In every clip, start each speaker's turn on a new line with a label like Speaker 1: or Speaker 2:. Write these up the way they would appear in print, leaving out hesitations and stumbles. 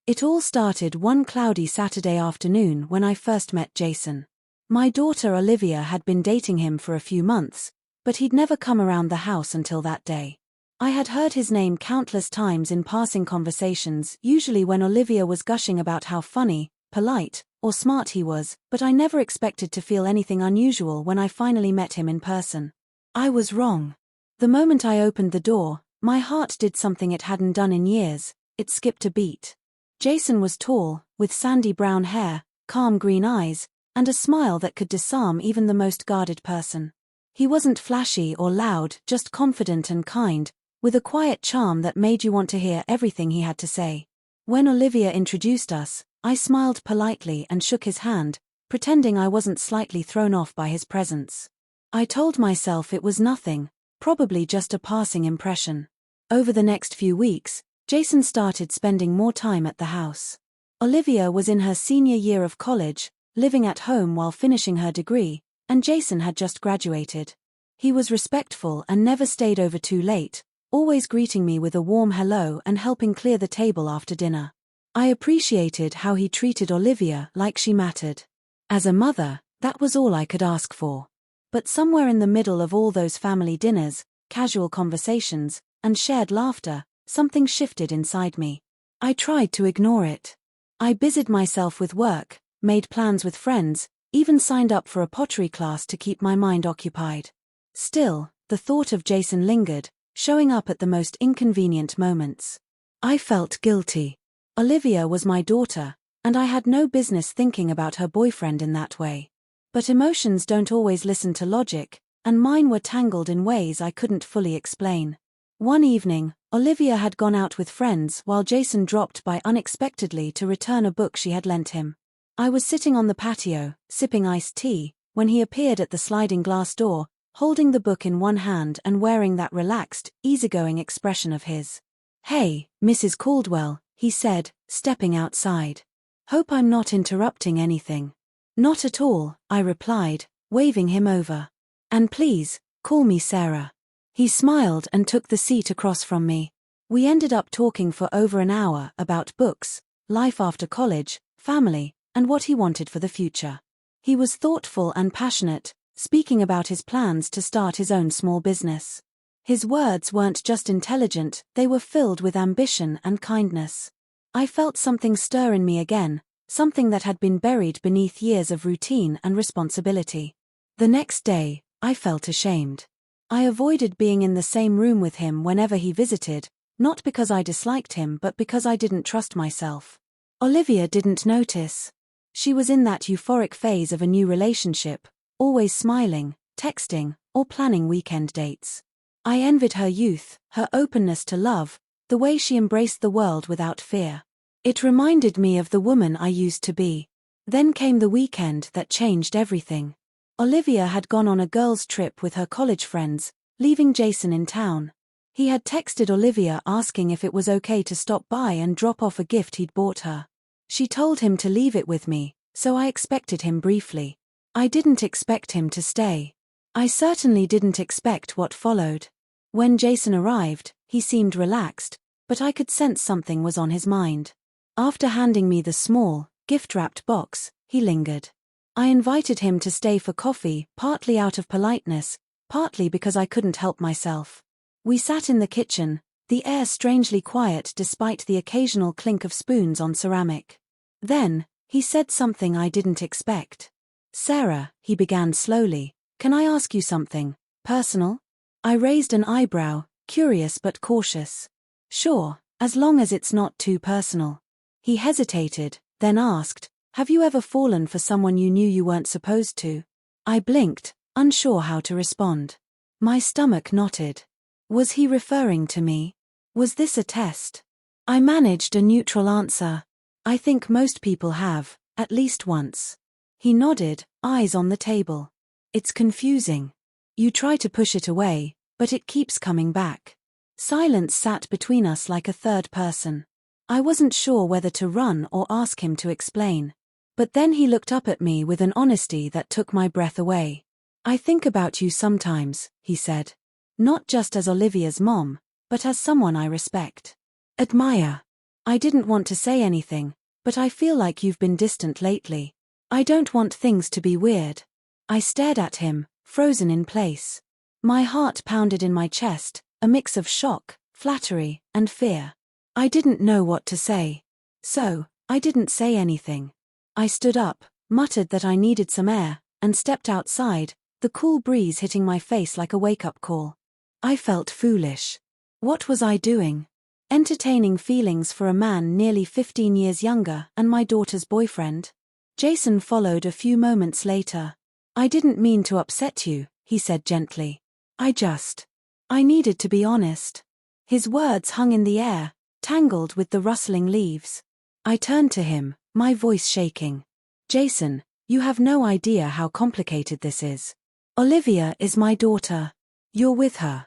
Speaker 1: It all started one cloudy Saturday afternoon when I first met Jason. My daughter Olivia had been dating him for a few months, but he'd never come around the house until that day. I had heard his name countless times in passing conversations, usually when Olivia was gushing about how funny, polite, or smart he was, but I never expected to feel anything unusual when I finally met him in person. I was wrong. The moment I opened the door, my heart did something it hadn't done in years. It skipped a beat. Jason was tall, with sandy brown hair, calm green eyes, and a smile that could disarm even the most guarded person. He wasn't flashy or loud, just confident and kind, with a quiet charm that made you want to hear everything he had to say. When Olivia introduced us, I smiled politely and shook his hand, pretending I wasn't slightly thrown off by his presence. I told myself it was nothing, probably just a passing impression. Over the next few weeks, Jason started spending more time at the house. Olivia was in her senior year of college, living at home while finishing her degree, and Jason had just graduated. He was respectful and never stayed over too late, always greeting me with a warm hello and helping clear the table after dinner. I appreciated how he treated Olivia like she mattered. As a mother, that was all I could ask for. But somewhere in the middle of all those family dinners, casual conversations, and shared laughter, something shifted inside me. I tried to ignore it. I busied myself with work, made plans with friends, even signed up for a pottery class to keep my mind occupied. Still, the thought of Jason lingered, showing up at the most inconvenient moments. I felt guilty. Olivia was my daughter, and I had no business thinking about her boyfriend in that way. But emotions don't always listen to logic, and mine were tangled in ways I couldn't fully explain. One evening, Olivia had gone out with friends while Jason dropped by unexpectedly to return a book she had lent him. I was sitting on the patio, sipping iced tea, when he appeared at the sliding glass door, holding the book in one hand and wearing that relaxed, easygoing expression of his. "Hey, Mrs. Caldwell," he said, stepping outside. "Hope I'm not interrupting anything." "Not at all," I replied, waving him over. "And please, call me Sarah." He smiled and took the seat across from me. We ended up talking for over an hour about books, life after college, family, and what he wanted for the future. He was thoughtful and passionate, speaking about his plans to start his own small business. His words weren't just intelligent, they were filled with ambition and kindness. I felt something stir in me again, something that had been buried beneath years of routine and responsibility. The next day, I felt ashamed. I avoided being in the same room with him whenever he visited, not because I disliked him but because I didn't trust myself. Olivia didn't notice. She was in that euphoric phase of a new relationship, always smiling, texting, or planning weekend dates. I envied her youth, her openness to love, the way she embraced the world without fear. It reminded me of the woman I used to be. Then came the weekend that changed everything. Olivia had gone on a girls' trip with her college friends, leaving Jason in town. He had texted Olivia asking if it was okay to stop by and drop off a gift he'd bought her. She told him to leave it with me, so I expected him briefly. I didn't expect him to stay. I certainly didn't expect what followed. When Jason arrived, he seemed relaxed, but I could sense something was on his mind. After handing me the small, gift-wrapped box, he lingered. I invited him to stay for coffee, partly out of politeness, partly because I couldn't help myself. We sat in the kitchen, the air strangely quiet despite the occasional clink of spoons on ceramic. Then, he said something I didn't expect. "Sarah," he began slowly, "can I ask you something personal?" I raised an eyebrow, curious but cautious. "Sure, as long as it's not too personal." He hesitated, then asked, "Have you ever fallen for someone you knew you weren't supposed to?" I blinked, unsure how to respond. My stomach knotted. Was he referring to me? Was this a test? I managed a neutral answer. "I think most people have, at least once." He nodded, eyes on the table. "It's confusing. You try to push it away, but it keeps coming back." Silence sat between us like a third person. I wasn't sure whether to run or ask him to explain. But then he looked up at me with an honesty that took my breath away. "I think about you sometimes," he said. "Not just as Olivia's mom, but as someone I respect. Admire." I didn't want to say anything, but I feel like you've been distant lately. I don't want things to be weird. I stared at him, frozen in place. My heart pounded in my chest, a mix of shock, flattery, and fear. I didn't know what to say. So, I didn't say anything. I stood up, muttered that I needed some air, and stepped outside, the cool breeze hitting my face like a wake-up call. I felt foolish. What was I doing? Entertaining feelings for a man nearly 15 years younger and my daughter's boyfriend? Jason followed a few moments later. I didn't mean to upset you, he said gently. I needed to be honest. His words hung in the air, tangled with the rustling leaves. I turned to him, my voice shaking. Jason, you have no idea how complicated this is. Olivia is my daughter. You're with her.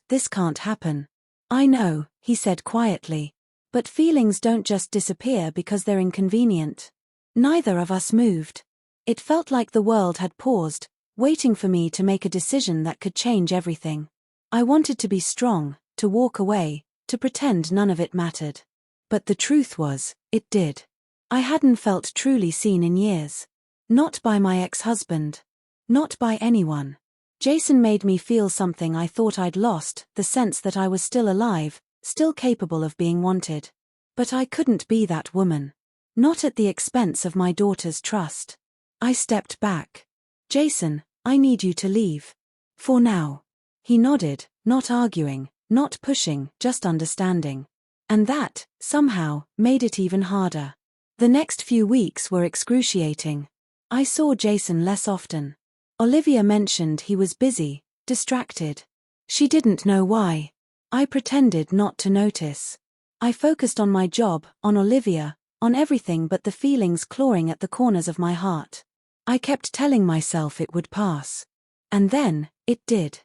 Speaker 1: This can't happen. I know, he said quietly. But feelings don't just disappear because they're inconvenient. Neither of us moved. It felt like the world had paused, waiting for me to make a decision that could change everything. I wanted to be strong, to walk away, to pretend none of it mattered. But the truth was, it did. I hadn't felt truly seen in years. Not by my ex-husband. Not by anyone. Jason made me feel something I thought I'd lost, the sense that I was still alive, still capable of being wanted. But I couldn't be that woman. Not at the expense of my daughter's trust. I stepped back. Jason, I need you to leave. For now. He nodded, not arguing, not pushing, just understanding. And that, somehow, made it even harder. The next few weeks were excruciating. I saw Jason less often. Olivia mentioned he was busy, distracted. She didn't know why. I pretended not to notice. I focused on my job, on Olivia, on everything but the feelings clawing at the corners of my heart. I kept telling myself it would pass. And then, it did.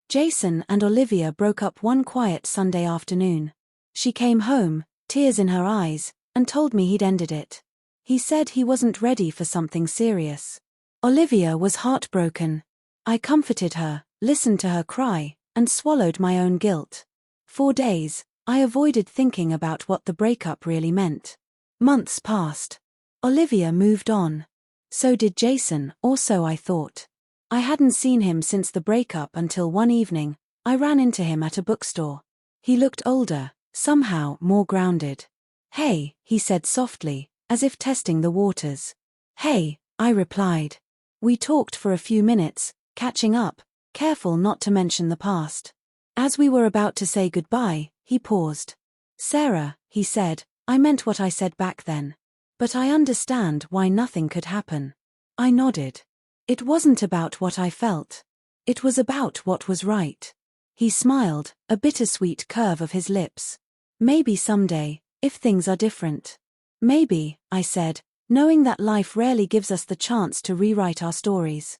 Speaker 1: Jason and Olivia broke up one quiet Sunday afternoon. She came home, tears in her eyes, and told me he'd ended it. He said he wasn't ready for something serious. Olivia was heartbroken. I comforted her, listened to her cry, and swallowed my own guilt. For days, I avoided thinking about what the breakup really meant. Months passed. Olivia moved on. So did Jason, or so I thought. I hadn't seen him since the breakup until one evening, I ran into him at a bookstore. He looked older, somehow more grounded. Hey, he said softly, as if testing the waters. Hey, I replied. We talked for a few minutes, catching up, careful not to mention the past. As we were about to say goodbye, he paused. Sarah, he said, I meant what I said back then. But I understand why nothing could happen. I nodded. It wasn't about what I felt. It was about what was right. He smiled, a bittersweet curve of his lips. Maybe someday, if things are different. Maybe, I said, knowing that life rarely gives us the chance to rewrite our stories.